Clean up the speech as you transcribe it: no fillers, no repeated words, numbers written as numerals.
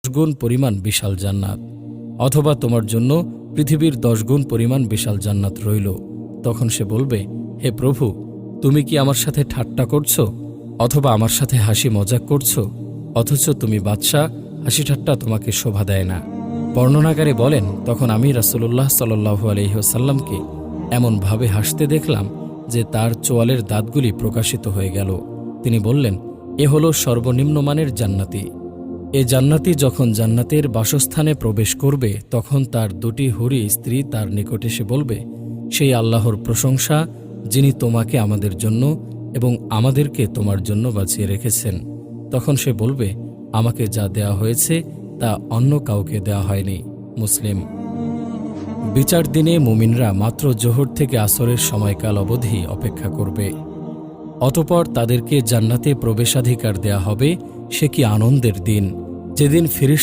গুণ পরিমাণ বিশাল জান্নাত, অথবা তোমার জন্য পৃথিবীর 10 গুণ পরিমাণ বিশাল জান্নাত রইল। তখন সে বলবে, হে প্রভু, তুমি কি আমার সাথে ঠাট্টা করছ, অথবা আমার সাথে হাসি মজাক করছ? অথচ তুমি বাদশাহ, হাসি ঠাট্টা তোমাকে শোভা দেয় না। বর্ণনাকারী বলেন, তখন আমি রাসূলুল্লাহ সাল্লাল্লাহু আলাইহি ওয়াসাল্লামকে এমনভাবে হাসতে দেখলাম যে তার চোয়ালের দাঁতগুলি প্রকাশিত হয়ে গেল। তিনি বললেন, এ হল সর্বনিম্ন মানের জান্নাতি। এ জান্নাতি যখন জান্নাতের বাসস্থানে প্রবেশ করবে, তখন তার 2টি হুরি স্ত্রী তার নিকট এসে বলবে, সেই আল্লাহর প্রশংসা যিনি তোমাকে আমাদের জন্য এবং আমাদেরকে তোমার জন্য বাঁচিয়ে রেখেছেন। তখন সে বলবে, আমাকে যা দেয়া হয়েছে তা অন্য কাউকে দেয়া হয়নি। মুসলিম। বিচার দিনে মুমিনরা মাত্র জোহর থেকে আসরের সময়কাল অবধি অপেক্ষা করবে। অতঃপর তাদেরকে জান্নাতে প্রবেশাধিকার দেয়া হবে। সে কি আনন্দের দিন, যেদিন ফেরেশতারা